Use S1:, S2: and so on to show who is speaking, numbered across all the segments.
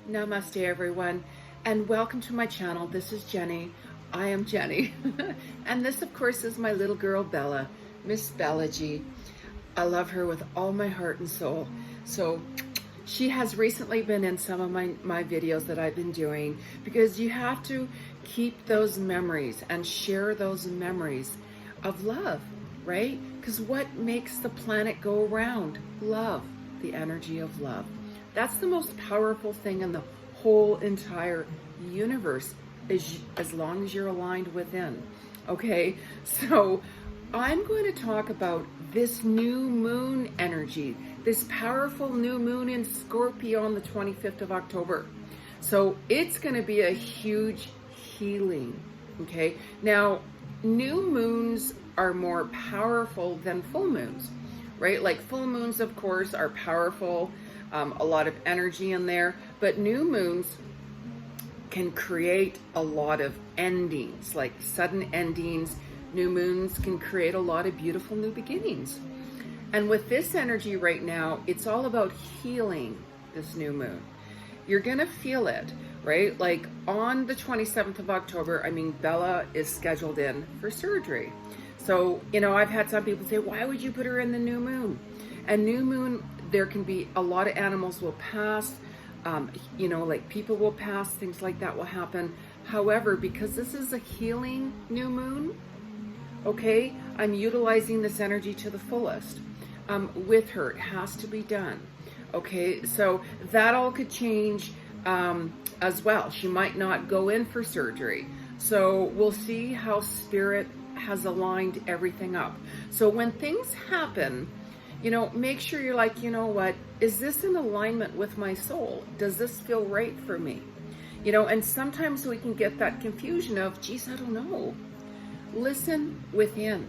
S1: Namaste everyone, and welcome to my channel. This is Jenny. I am Jenny. And this of course is my little girl Bella, Miss Bella Ji. I love her with all my heart and soul. So she has recently been in some of my videos that I've been doing, because you have to keep those memories and share those memories of love, right? Because what makes the planet go around? Love, the energy of love. That's the most powerful thing in the whole entire universe, as long as you're aligned within. Okay, so I'm going to talk about this new moon energy, this powerful new moon in Scorpio on the 25th of October. So it's going to be a huge healing. Okay, now new moons are more powerful than full moons, right? Like full moons, of course, are powerful. A lot of energy in there, but new moons can create a lot of endings, like sudden endings. New moons can create a lot of beautiful new beginnings. And with this energy right now, it's all about healing this new moon. You're gonna feel it, right? Like on the 27th of October, Bella is scheduled in for surgery. So, I've had some people say, why would you put her in the new moon? And new moon, there can be a lot of animals will pass, like people will pass, things like that will happen. However, because this is a healing new moon, okay, I'm utilizing this energy to the fullest. With her, it has to be done. Okay, so that all could change as well. She might not go in for surgery. So we'll see how Spirit has aligned everything up. So when things happen, make sure you're like, what, is this in alignment with my soul? Does this feel right for me? And sometimes we can get that confusion of, geez, I don't know. Listen within.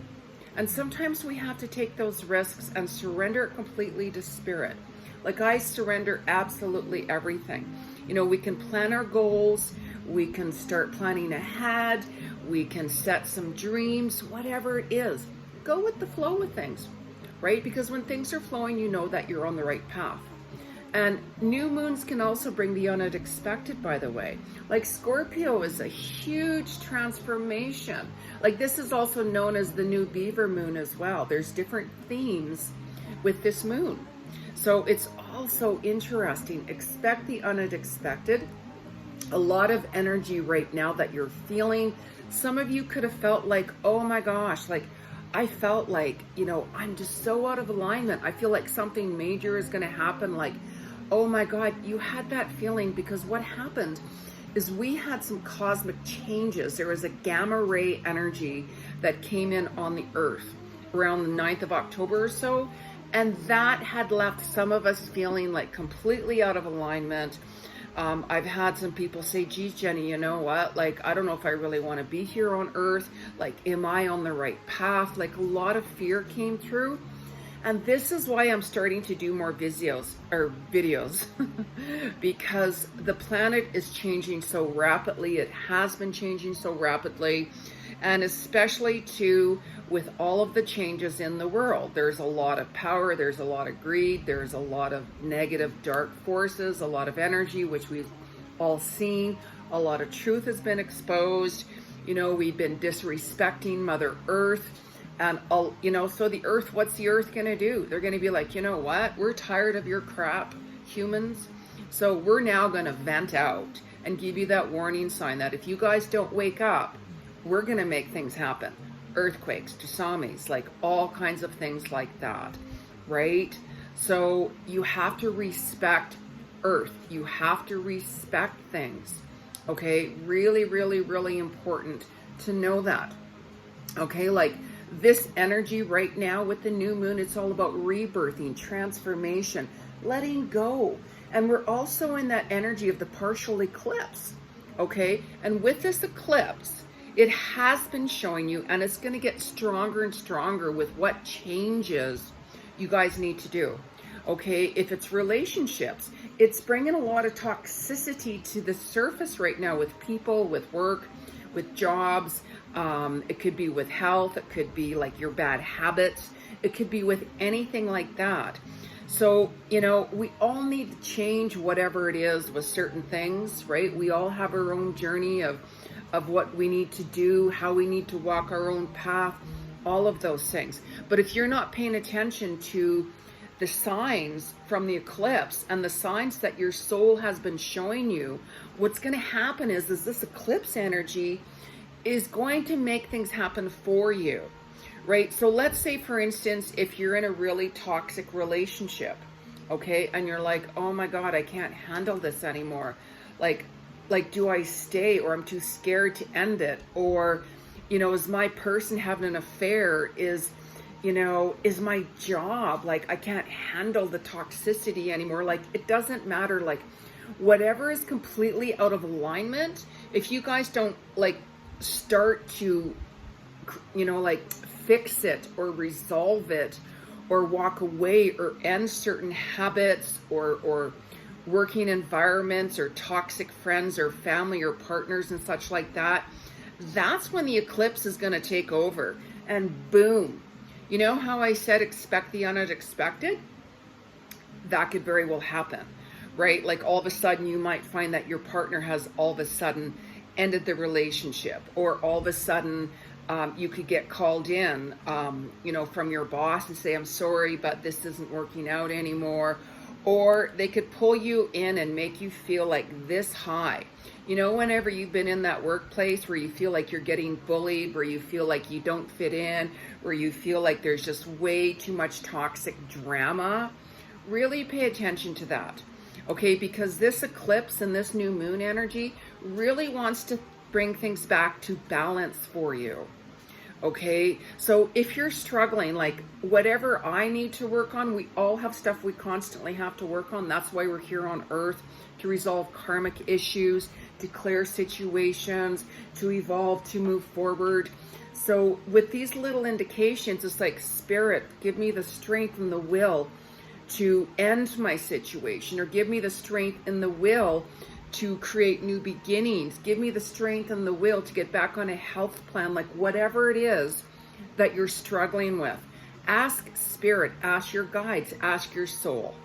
S1: And sometimes we have to take those risks and surrender it completely to Spirit. Like I surrender absolutely everything. We can plan our goals. We can start planning ahead. We can set some dreams, whatever it is. Go with the flow with things. Right? Because when things are flowing, you know that you're on the right path. And new moons can also bring the unexpected, by the way. Like Scorpio is a huge transformation. Like this is also known as the new beaver moon as well. There's different themes with this moon. So it's also interesting. Expect the unexpected. A lot of energy right now that you're feeling. Some of you could have felt like, oh my gosh, like I felt like, I'm just so out of alignment. I feel like something major is going to happen. Like, oh my God, you had that feeling because what happened is we had some cosmic changes. There was a gamma ray energy that came in on the earth around the 9th of October or so. And that had left some of us feeling like completely out of alignment. I've had some people say, geez, Jenny, you know what? Like, I don't know if I really want to be here on earth. Like, am I on the right path? Like, a lot of fear came through. And this is why I'm starting to do more videos, because the planet is changing so rapidly. It has been changing so rapidly. And especially too, with all of the changes in the world, there's a lot of power, there's a lot of greed, there's a lot of negative dark forces, a lot of energy, which we've all seen. A lot of truth has been exposed. We've been disrespecting Mother Earth. And, so the earth, what's the earth going to do? They're going to be like, you know what? We're tired of your crap, humans. So we're now going to vent out and give you that warning sign that if you guys don't wake up, we're going to make things happen. Earthquakes, tsunamis, like all kinds of things like that, right? So you have to respect Earth. You have to respect things, okay? Really, really, really important to know that, okay? Like this energy right now with the new moon, it's all about rebirthing, transformation, letting go. And we're also in that energy of the partial eclipse, okay? And with this eclipse, it has been showing you, and it's going to get stronger and stronger with what changes you guys need to do. Okay, if it's relationships, it's bringing a lot of toxicity to the surface right now with people, with work, with jobs. It could be with health. It could be like your bad habits. It could be with anything like that. So, you know, we all need to change whatever it is with certain things, right? We all have our own journey of what we need to do, how we need to walk our own path, all of those things. But if you're not paying attention to the signs from the eclipse and the signs that your soul has been showing you, what's going to happen is this eclipse energy is going to make things happen for you, right? So let's say, for instance, if you're in a really toxic relationship, okay, and you're like, oh my God, I can't handle this anymore. Like, do I stay, or I'm too scared to end it? Or, you know, is my person having an affair? Is my job, like, I can't handle the toxicity anymore. Like, it doesn't matter. Like, whatever is completely out of alignment, if you guys don't like start to, you know, like fix it or resolve it or walk away or end certain habits or working environments or toxic friends or family or partners and such like that, that's when the eclipse is going to take over. And boom, you know how I said expect the unexpected? That could very well happen, right? Like all of a sudden you might find that your partner has all of a sudden ended the relationship, or all of a sudden you could get called in, you know, from your boss and say, I'm sorry, but this isn't working out anymore. Or they could pull you in and make you feel like this high. You know, whenever you've been in that workplace where you feel like you're getting bullied, where you feel like you don't fit in, where you feel like there's just way too much toxic drama, really pay attention to that. Okay, because this eclipse and this new moon energy really wants to bring things back to balance for you. Okay, so if you're struggling, like whatever I need to work on, we all have stuff we constantly have to work on. That's why we're here on earth, to resolve karmic issues, to clear situations, to evolve, to move forward. So with these little indications, it's like, Spirit, give me the strength and the will to end my situation, or give me the strength and the will to create new beginnings. Give me the strength and the will to get back on a health plan, like whatever it is that you're struggling with. Ask Spirit, ask your guides, ask your soul,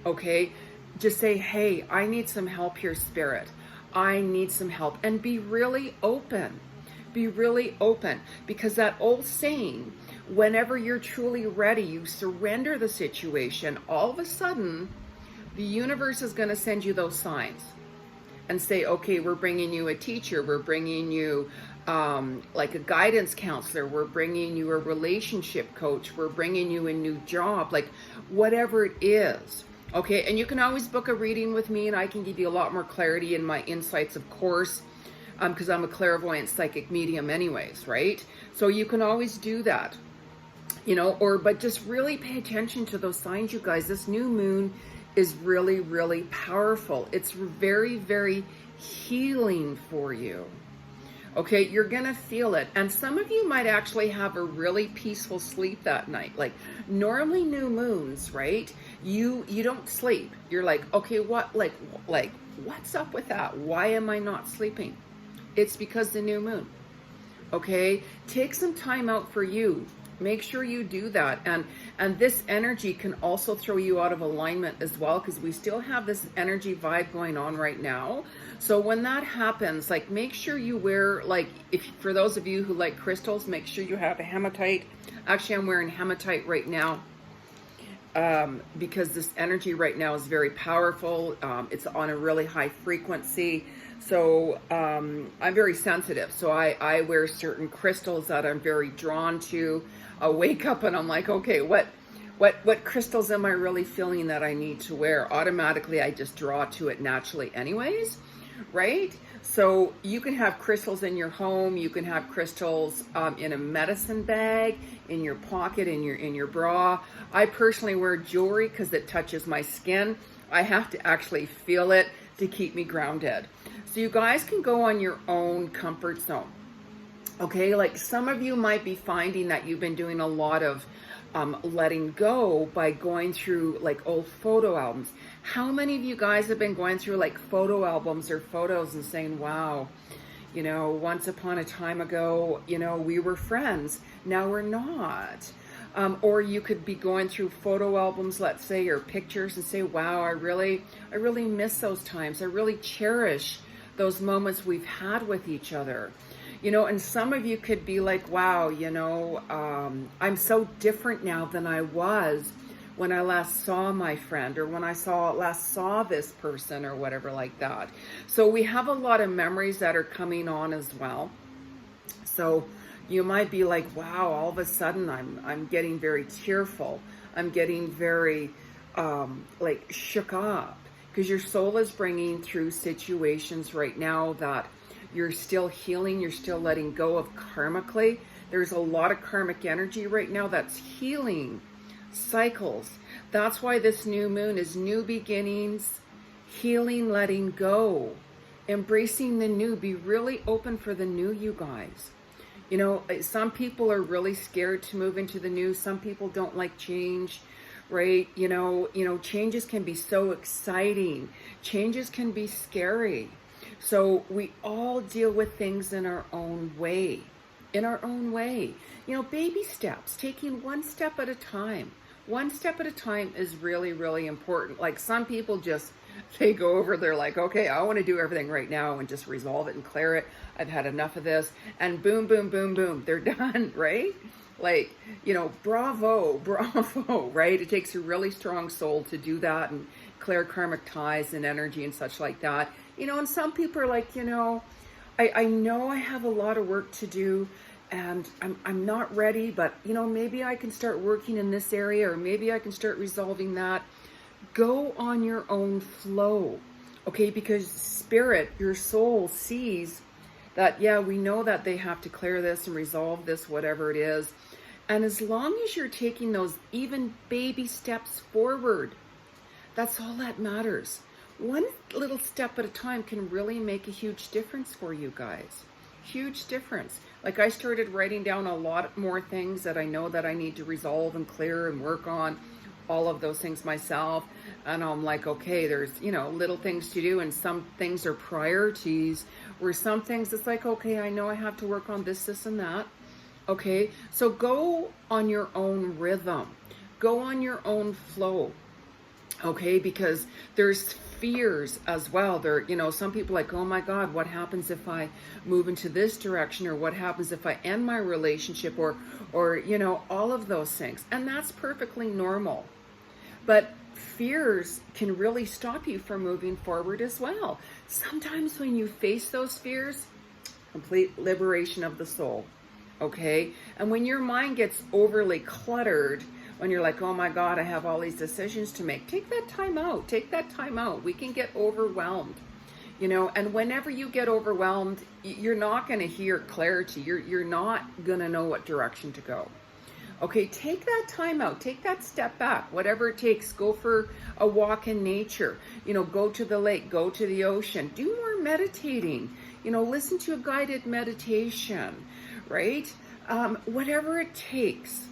S1: okay? Just say, hey, I need some help here, Spirit. I need some help. And be really open. Be really open. Because that old saying, whenever you're truly ready, you surrender the situation, all of a sudden, the universe is going to send you those signs and say, okay, we're bringing you a teacher, we're bringing you like a guidance counselor, we're bringing you a relationship coach, we're bringing you a new job, like whatever it is. Okay, and you can always book a reading with me and I can give you a lot more clarity in my insights, of course, because I'm a clairvoyant psychic medium anyways, right? So you can always do that, you know, but just really pay attention to those signs, you guys. This new moon is really, really powerful. It's very, very healing for you. Okay, you're gonna feel it. And some of you might actually have a really peaceful sleep that night. Like normally new moons, right? You don't sleep. You're like, okay, what, like what's up with that? Why am I not sleeping? It's because the new moon. Okay, take some time out for you. Make sure you do that. And this energy can also throw you out of alignment as well, because we still have this energy vibe going on right now. So when that happens, like make sure you wear, like, if for those of you who like crystals, make sure you have a hematite. Actually, I'm wearing hematite right now because this energy right now is very powerful. It's on a really high frequency. So I'm very sensitive. So I wear certain crystals that I'm very drawn to. I'll wake up and I'm like, okay, what crystals am I really feeling that I need to wear? Automatically, I just draw to it naturally anyways, right? So you can have crystals in your home. You can have crystals in a medicine bag, in your pocket, in your bra. I personally wear jewelry because it touches my skin. I have to actually feel it to keep me grounded. So you guys can go on your own comfort zone. Okay, like some of you might be finding that you've been doing a lot of letting go by going through like old photo albums. How many of you guys have been going through like photo albums or photos and saying, wow, you know, once upon a time ago, you know, we were friends. Now we're not. Or you could be going through photo albums, let's say, or pictures, and say, wow, I really miss those times. I really cherish those moments we've had with each other. You know, and some of you could be like, wow, you know, I'm so different now than I was when I last saw my friend, or when I last saw this person, or whatever like that. So we have a lot of memories that are coming on as well. So you might be like, wow, all of a sudden I'm getting very tearful. I'm getting very like shook up, because your soul is bringing through situations right now that you're still healing. You're still letting go of karmically. There's a lot of karmic energy right now that's healing cycles. That's why this new moon is new beginnings, healing, letting go, embracing the new. Be really open for the new, you guys. You know, some people are really scared to move into the new. Some people don't like change, right? You know, changes can be so exciting. Changes can be scary. So we all deal with things in our own way. In our own way. You know, baby steps, taking one step at a time. One step at a time is really, really important. Like some people just, they go over, they're like, okay, I want to do everything right now and just resolve it and clear it. I've had enough of this. And boom, boom, boom, boom, they're done, right? Like, you know, bravo, bravo, right? It takes a really strong soul to do that and clear karmic ties and energy and such like that. You know, and some people are like, you know, I know I have a lot of work to do, and I'm not ready, but, you know, maybe I can start working in this area, or maybe I can start resolving that. Go on your own flow, okay? Because spirit, your soul sees that, yeah, we know that they have to clear this and resolve this, whatever it is. And as long as you're taking those even baby steps forward, that's all that matters. One little step at a time can really make a huge difference for you guys. Huge difference. Like I started writing down a lot more things that I know that I need to resolve and clear and work on, all of those things myself. And I'm like, okay, there's, you know, little things to do, and some things are priorities, where some things it's like, okay, I know I have to work on this, this, and that. Okay, so go on your own rhythm. Go on your own flow. Okay, because there's fears as well. There, you know, some people are like, oh my God, what happens if I move into this direction, or what happens if I end my relationship, or you know, all of those things. And that's perfectly normal. But fears can really stop you from moving forward as well. Sometimes when you face those fears, complete liberation of the soul. Okay, and when your mind gets overly cluttered, when you're like, oh my God, I have all these decisions to make, take that time out. Take that time out. We can get overwhelmed, you know, and whenever you get overwhelmed, you're not going to hear clarity. You're not going to know what direction to go. Okay, take that time out. Take that step back, whatever it takes. Go for a walk in nature. You know, go to the lake, go to the ocean. Do more meditating. You know, listen to a guided meditation, right? Whatever it takes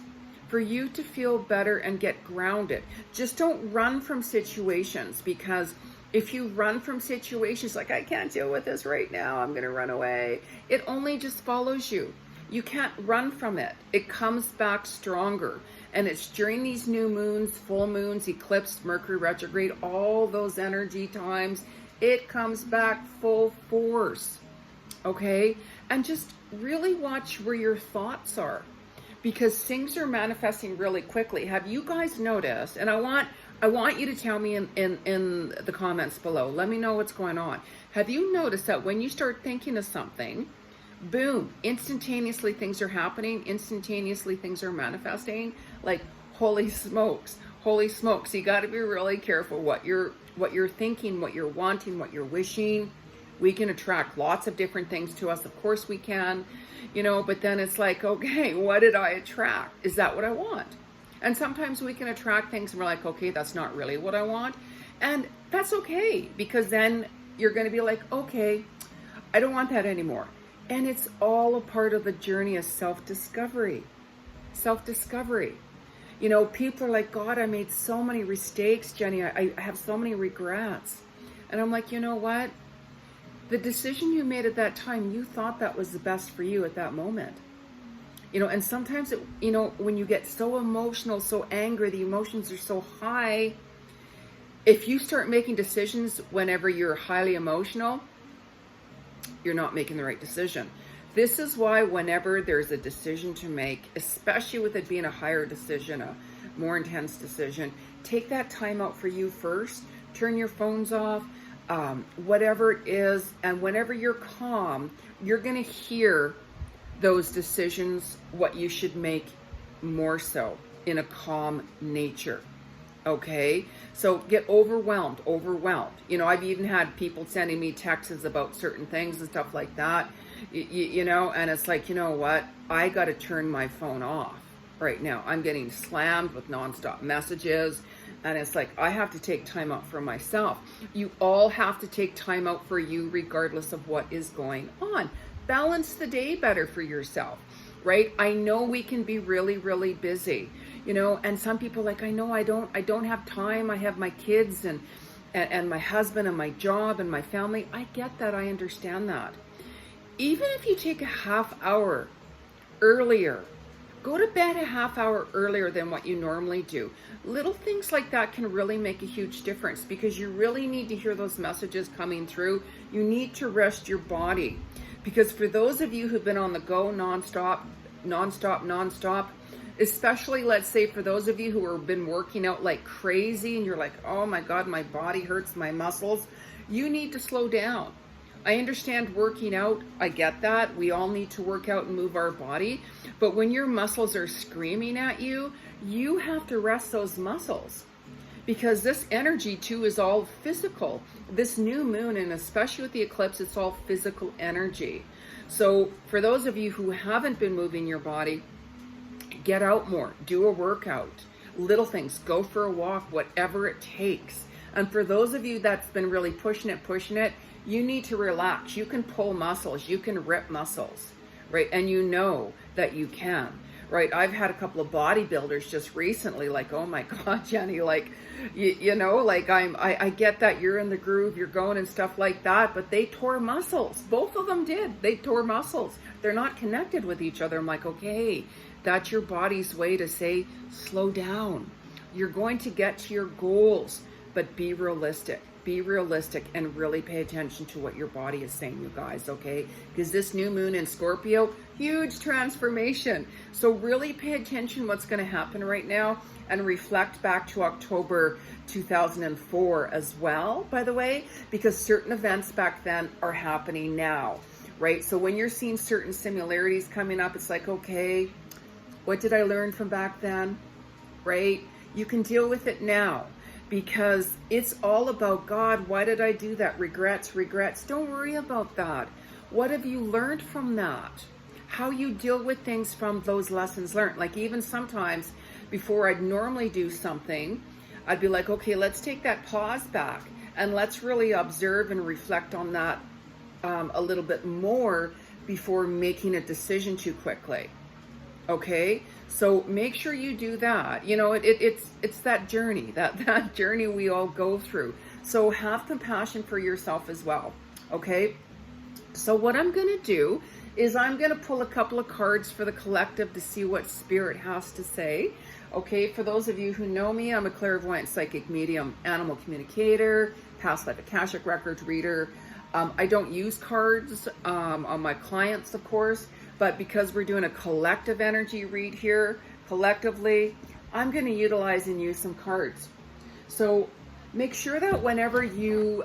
S1: for you to feel better and get grounded. Just don't run from situations, because if you run from situations like, I can't deal with this right now, I'm going to run away, it only just follows you. You can't run from it. It comes back stronger. And it's during these new moons, full moons, eclipse, Mercury retrograde, all those energy times, it comes back full force. Okay? And just really watch where your thoughts are, because things are manifesting really quickly. Have you guys noticed? And I want you to tell me in the comments below. Let me know what's going on. Have you noticed that when you start thinking of something, boom, instantaneously things are happening, instantaneously things are manifesting? Like, holy smokes, holy smokes. You got to be really careful what you're thinking, what you're wanting, what you're wishing. We can attract lots of different things to us. Of course we can, you know, but then it's like, okay, what did I attract? Is that what I want? And sometimes we can attract things and we're like, okay, that's not really what I want. And that's okay, because then you're going to be like, okay, I don't want that anymore. And it's all a part of the journey of self-discovery. Self-discovery. You know, people are like, God, I made so many mistakes, Jenny. I have so many regrets. And I'm like, you know what? The decision you made at that time, you thought that was the best for you at that moment. You know, and sometimes, you know, when you get so emotional, so angry, the emotions are so high, if you start making decisions whenever you're highly emotional, you're not making the right decision. This is why whenever there's a decision to make, especially with it being a higher decision, a more intense decision, take that time out for you first. Turn your phones off, whatever it is. And whenever you're calm, you're going to hear those decisions, what you should make more so in a calm nature. Okay, so get overwhelmed. You know, I've even had people sending me texts about certain things and stuff like that, you know, and it's like, you know what? I got to turn my phone off right now. I'm getting slammed with nonstop messages, and it's like, I have to take time out for myself. You all have to take time out for you, regardless of what is going on. Balance the day better for yourself, right? I know we can be really, really busy. You know, and some people like, I know I don't have time. I have my kids and my husband and my job and my family. I get that. I understand that. Even if you take a half hour earlier, go to bed a half hour earlier than what you normally do. Little things like that can really make a huge difference, because you really need to hear those messages coming through. You need to rest your body, because for those of you who've been on the go nonstop, especially, let's say, for those of you who have been working out like crazy and you're like, oh my God, my body hurts, my muscles, you need to slow down. I understand working out. I get that. We all need to work out and move our body. But when your muscles are screaming at you, you have to rest those muscles, because this energy too is all physical. This new moon, and especially with the eclipse, it's all physical energy. So for those of you who haven't been moving your body, get out more, do a workout, little things, go for a walk, whatever it takes. And for those of you that's been really pushing it, you need to relax. You can pull muscles, you can rip muscles, right? And you know that you can, right? I've had a couple of bodybuilders just recently, like, oh my God, Jenny, like, you know, like I get that you're in the groove, you're going and stuff like that, but they tore muscles. Both of them did. They tore muscles. They're not connected with each other. I'm like, okay, that's your body's way to say, slow down. You're going to get to your goals, but be realistic. Be realistic and really pay attention to what your body is saying, you guys, okay? Because this new moon in Scorpio, huge transformation. So really pay attention what's going to happen right now, and reflect back to October 2004 as well, by the way, because certain events back then are happening now, right? So when you're seeing certain similarities coming up, it's like, okay, what did I learn from back then, right? You can deal with it now, because it's all about, God, why did I do that? Regrets. Don't worry about that. What have you learned from that? How you deal with things from those lessons learned. Like, even sometimes before I'd normally do something, I'd be like, okay, let's take that pause back and let's really observe and reflect on that a little bit more before making a decision too quickly. Okay, so make sure you do that. You know, it's that journey, that journey we all go through. So have compassion for yourself as well. Okay, so what I'm going to do is I'm going to pull a couple of cards for the collective to see what Spirit has to say. Okay, for those of you who know me, I'm a clairvoyant, psychic, medium, animal communicator, past life Akashic records reader. I don't use cards on my clients, of course. But because we're doing a collective energy read here, collectively, I'm going to utilize and use some cards. So make sure that whenever you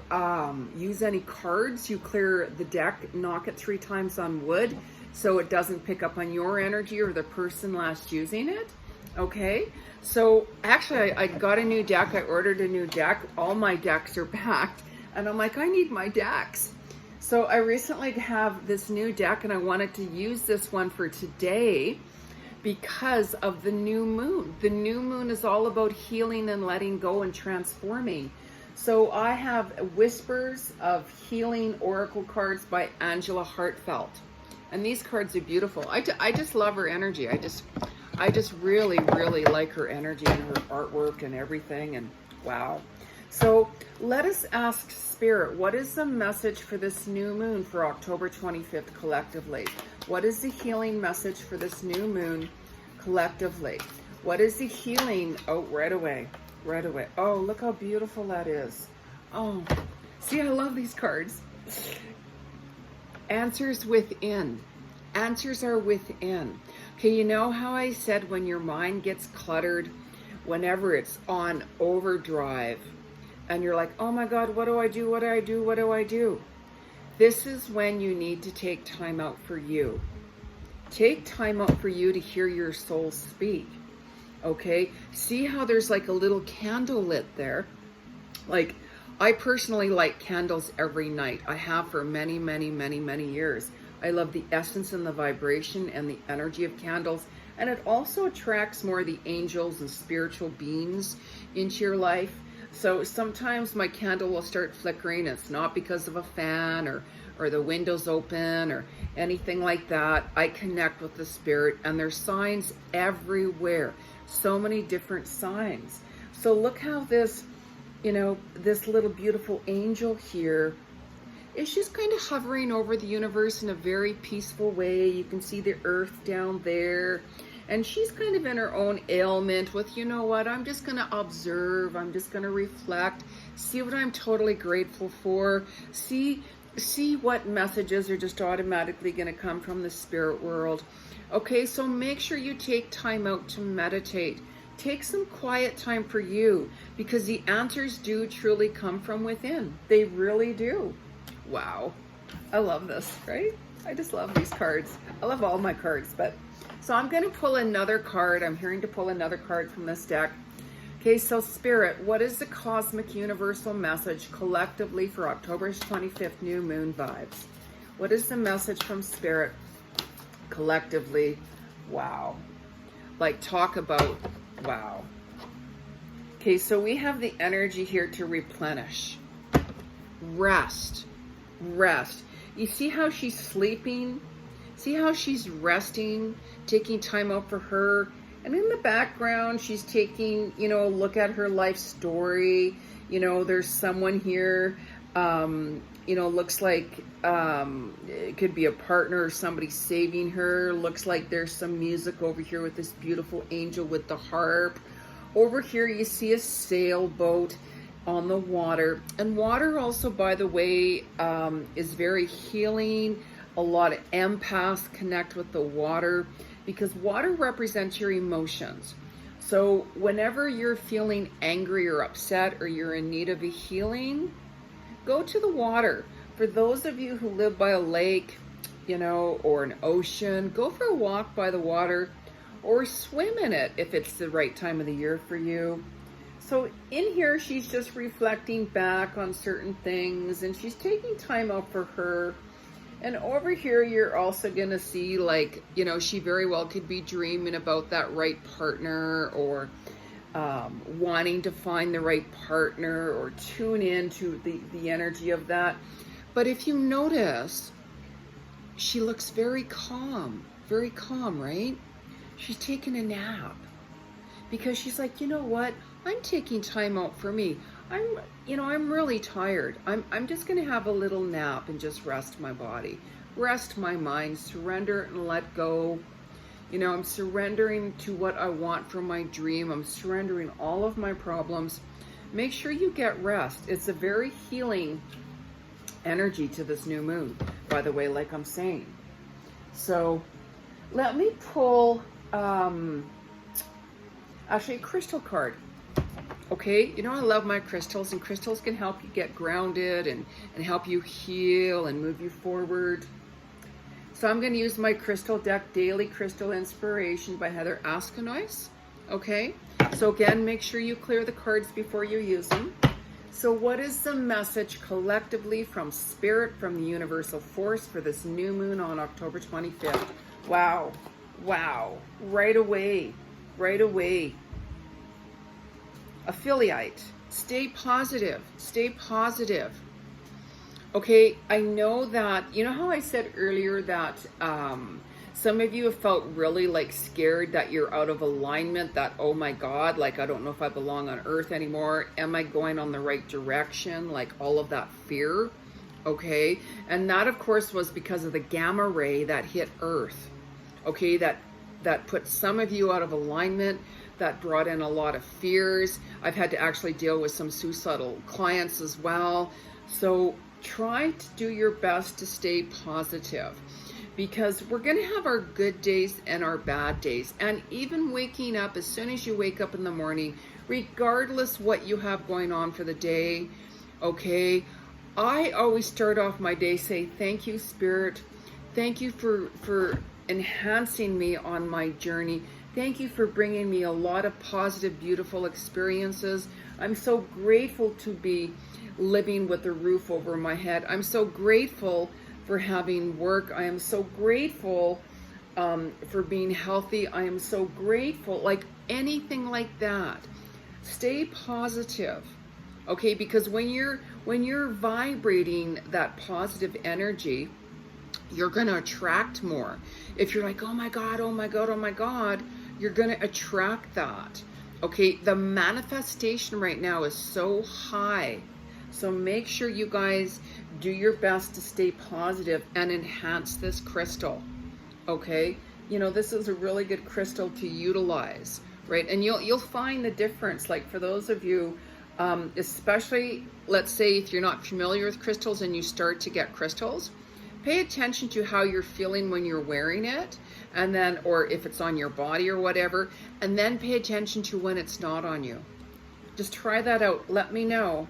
S1: use any cards, you clear the deck, knock it 3 times on wood so it doesn't pick up on your energy or the person last using it. Okay, so actually I got a new deck. I ordered a new deck. All my decks are backed, and I'm like, I need my decks. So I recently have this new deck, and I wanted to use this one for today because of the new moon. The new moon is all about healing and letting go and transforming. So I have Whispers of Healing Oracle cards by Angela Hartfelt. And these cards are beautiful. I just love her energy. I just really, really like her energy and her artwork and everything. And wow. So let us ask Spirit, what is the message for this new moon for October 25th collectively? What is the healing message for this new moon collectively? What is the healing? Oh, right away. Right away. Oh, look how beautiful that is. Oh, see, I love these cards. Answers within. Answers are within. Okay, you know how I said when your mind gets cluttered, whenever it's on overdrive, and you're like, oh my God, what do I do? What do I do? What do I do? This is when you need to take time out for you. Take time out for you to hear your soul speak. Okay? See how there's like a little candle lit there? Like, I personally light candles every night. I have for many, many, many, many years. I love the essence and the vibration and the energy of candles. And it also attracts more of the angels and spiritual beings into your life. So sometimes my candle will start flickering. It's not because of a fan or the windows open or anything like that. I connect with the spirit, and there's signs everywhere. So many different signs. So look how this, this little beautiful angel here is just kind of hovering over the universe in a very peaceful way. You can see the earth down there. And she's kind of in her own ailment with, you know what, I'm just going to observe. I'm just going to reflect, see what I'm totally grateful for. See what messages are just automatically going to come from the spirit world. Okay, so make sure you take time out to meditate. Take some quiet time for you, because the answers do truly come from within. They really do. Wow. I love this, right? I just love these cards. I love all my cards, but so I'm going to pull another card. I'm hearing to pull another card from this deck. Okay, so Spirit, what is the cosmic universal message collectively for October 25th new moon vibes? What is the message from Spirit collectively? Wow. Like, talk about wow. Okay, so we have the energy here to replenish. Rest. Rest. You see how she's sleeping? See how she's resting, taking time out for her. And in the background, she's taking, a look at her life story. There's someone here, looks like it could be a partner or somebody saving her. Looks like there's some music over here with this beautiful angel with the harp. Over here, you see a sailboat on the water. And water also, by the way, is very healing. A lot of empaths connect with the water because water represents your emotions. So whenever you're feeling angry or upset or you're in need of a healing, go to the water. For those of you who live by a lake, or an ocean, go for a walk by the water or swim in it if it's the right time of the year for you. So in here, she's just reflecting back on certain things, and she's taking time out for her. And over here, you're also going to see, she very well could be dreaming about that right partner, or wanting to find the right partner, or tune into the energy of that. But if you notice, she looks very calm, right? She's taking a nap because she's like, you know what? I'm taking time out for me. I'm really tired. I'm just going to have a little nap and just rest my body, rest my mind, surrender and let go. I'm surrendering to what I want from my dream. I'm surrendering all of my problems. Make sure you get rest. It's a very healing energy to this new moon, by the way, like I'm saying. So let me pull actually a crystal card. Okay, I love my crystals, and crystals can help you get grounded and help you heal and move you forward. So I'm going to use my crystal deck, Daily Crystal Inspiration by Heather Askinois. Okay, so again, make sure you clear the cards before you use them. So what is the message collectively from Spirit, from the Universal Force for this new moon on October 25th? Wow, right away. Affiliate, stay positive. Okay, I know that, how I said earlier that some of you have felt really scared that you're out of alignment, that, oh my God, I don't know if I belong on earth anymore. Am I going on the right direction? All of that fear. okay? And that, of course, was because of the gamma ray that hit Earth, okay? That put some of you out of alignment, that brought in a lot of fears. I've had to actually deal with some suicidal clients as well. So try to do your best to stay positive, because we're going to have our good days and our bad days. And even waking up, as soon as you wake up in the morning, regardless what you have going on for the day, okay, I always start off my day say, thank you, Spirit. Thank you for enhancing me on my journey. Thank you for bringing me a lot of positive, beautiful experiences. I'm so grateful to be living with a roof over my head. I'm so grateful for having work. I am so grateful for being healthy. I am so grateful, like anything like that. Stay positive, okay? Because when you're vibrating that positive energy, you're going to attract more. If you're like, oh my God, oh my God, oh my God, you're going to attract that. Okay, the manifestation right now is so high. So make sure you guys do your best to stay positive and enhance this crystal. Okay, you know, this is a really good crystal to utilize, right? And you'll find the difference. Like for those of you, especially, let's say if you're not familiar with crystals and you start to get crystals, pay attention to how you're feeling when you're wearing it, and then, or if it's on your body or whatever, and then pay attention to when it's not on you. Just try that out. Let me know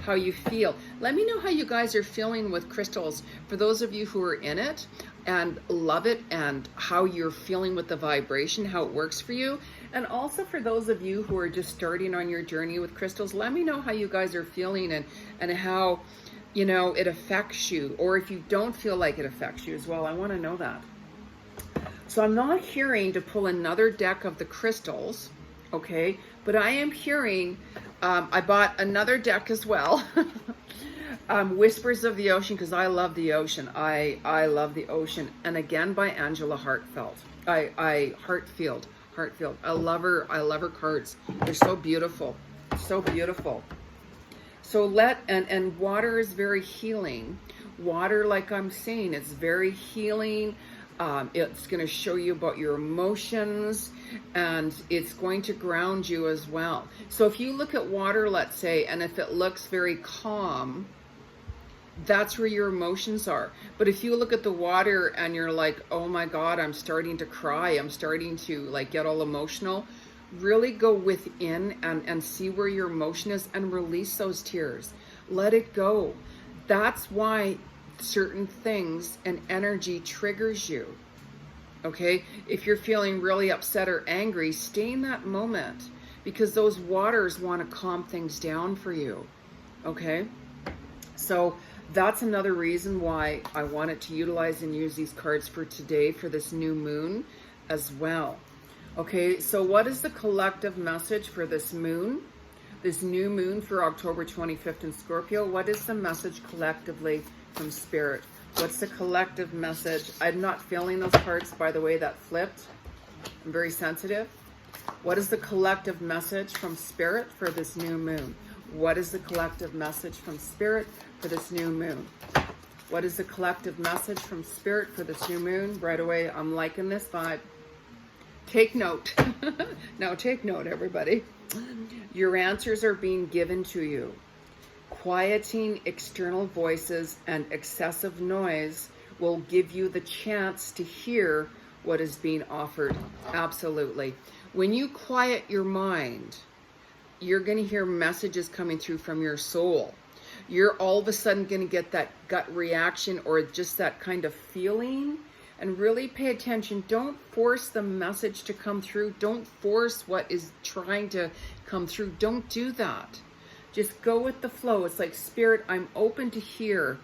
S1: how you feel. Let me know how you guys are feeling with crystals. For those of you who are in it and love it, and how you're feeling with the vibration, how it works for you. And also for those of you who are just starting on your journey with crystals, let me know how you guys are feeling, and how, you know, it affects you, or if you don't feel like it affects you as well. I want to know that. So I'm not hearing to pull another deck of the crystals, okay? But I am hearing, I bought another deck as well. Whispers of the Ocean, because I love the ocean. I love the ocean. And again, by Angela Hartfield. Hartfield. I love her cards. They're so beautiful. So beautiful. So and water is very healing. Water, like I'm saying, it's very healing. It's going to show you about your emotions, and it's going to ground you as well. So if you look at water, let's say, and if it looks very calm, that's where your emotions are. But if you look at the water and you're like, oh my God, I'm starting to cry, I'm starting to like get all emotional, really go within and see where your emotion is and release those tears. Let it go. That's why certain things and energy triggers you. Okay? If you're feeling really upset or angry, stay in that moment, because those waters want to calm things down for you. Okay? So that's another reason why I wanted to utilize and use these cards for today, for this new moon as well. Okay, so what is the collective message for this moon? This new moon for October 25th in Scorpio. What is the message collectively from Spirit? What's the collective message? I'm not feeling those cards, by the way, that flipped. I'm very sensitive. What is the collective message from Spirit for this new moon? What is the collective message from Spirit for this new moon? What is the collective message from Spirit for this new moon? Right away, I'm liking this vibe. Take note. Now take note, everybody. Your answers are being given to you. Quieting external voices and excessive noise will give you the chance to hear what is being offered. Absolutely. When you quiet your mind, you're going to hear messages coming through from your soul. You're all of a sudden going to get that gut reaction, or just that kind of feeling. And really pay attention. Don't force the message to come through. Don't force what is trying to come through. Don't do that. Just go with the flow. It's like, Spirit, I'm open to hear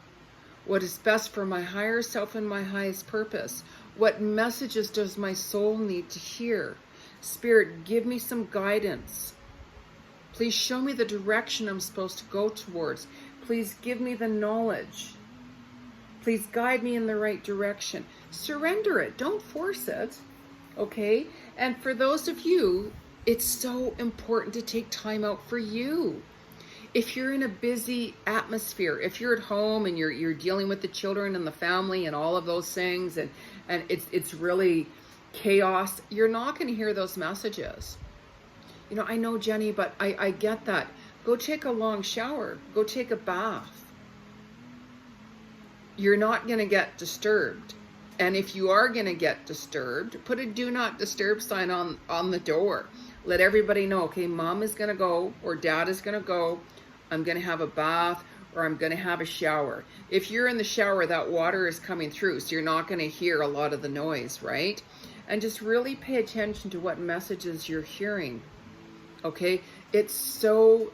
S1: what is best for my higher self and my highest purpose. What messages does my soul need to hear? Spirit, give me some guidance. Please show me the direction I'm supposed to go towards. Please give me the knowledge. Please guide me in the right direction. Surrender it. Don't force it. Okay? And for those of you, it's so important to take time out for you. If you're in a busy atmosphere, if you're at home and you're dealing with the children and the family and all of those things, and it's really chaos, you're not going to hear those messages. You know, I know, Jenny, but I get that. Go take a long shower. Go take a bath. You're not going to get disturbed. And if you are going to get disturbed, put a do not disturb sign on the door. Let everybody know, okay, mom is going to go or dad is going to go. I'm going to have a bath or I'm going to have a shower. If you're in the shower, that water is coming through, so you're not going to hear a lot of the noise, right? And just really pay attention to what messages you're hearing, okay? It's so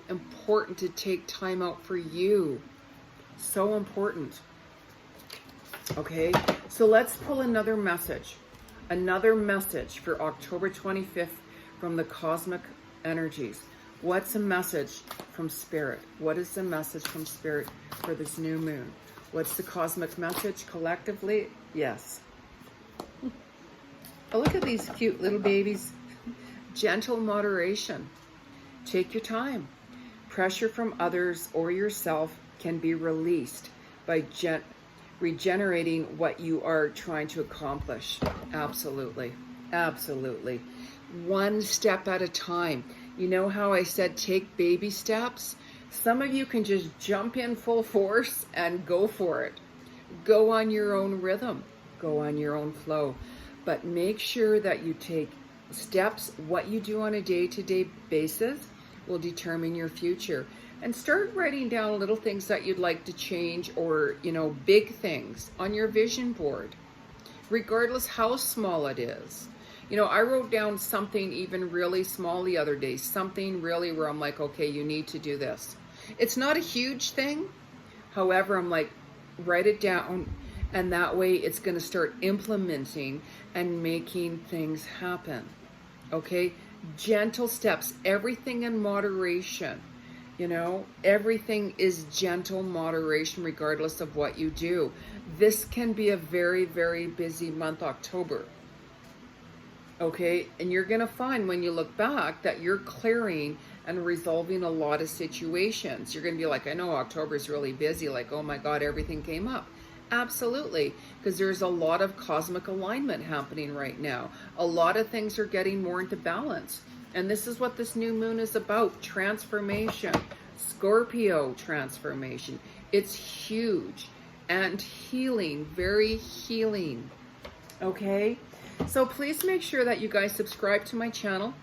S1: important to take time out for you. So important. Okay, so let's pull another message for October 25th from the cosmic energies. What's a message from Spirit? What is the message from Spirit for this new moon? What's the cosmic message collectively? Yes. Oh, look at these cute little babies. Gentle moderation. Take your time. Pressure from others or yourself can be released by regenerating what you are trying to accomplish. Absolutely. Absolutely. One step at a time. You know how I said take baby steps? Some of you can just jump in full force and go for it. Go on your own rhythm. Go on your own flow. But make sure that you take steps. What you do on a day-to-day basis will determine your future. And start writing down little things that you'd like to change, or, you know, big things on your vision board, regardless how small it is. You know, I wrote down something even really small the other day, something really where I'm like, okay, you need to do this. It's not a huge thing. However, I'm like, write it down, and that way it's going to start implementing and making things happen. Okay? Gentle steps, everything in moderation. You know, everything is gentle moderation regardless of what you do. This can be a very, very busy month, October. Okay, and you're going to find when you look back that you're clearing and resolving a lot of situations. You're going to be like, I know October is really busy. Like, oh my God, everything came up. Absolutely, because there's a lot of cosmic alignment happening right now. A lot of things are getting more into balance. And this is what this new moon is about, transformation, Scorpio transformation. It's huge and healing, very healing, okay? So please make sure that you guys subscribe to my channel.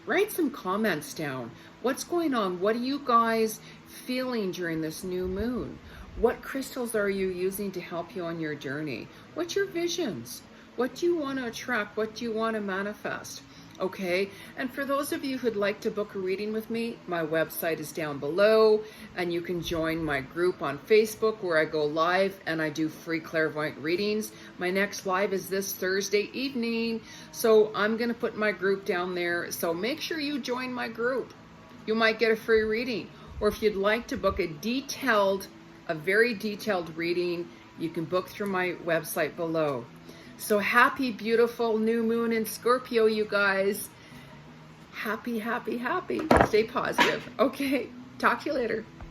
S1: Write some comments down. What's going on? What are you guys feeling during this new moon? What crystals are you using to help you on your journey? What's your visions? What do you want to attract? What do you want to manifest? Okay, and for those of you who'd like to book a reading with me, my website is down below, and you can join my group on Facebook where I go live and I do free clairvoyant readings. My next live is this Thursday evening, so I'm going to put my group down there, so make sure you join my group. You might get a free reading, or if you'd like to book a very detailed reading, you can book through my website below. So happy, beautiful new moon in Scorpio, you guys. Happy, happy, happy. Stay positive. Okay, talk to you later.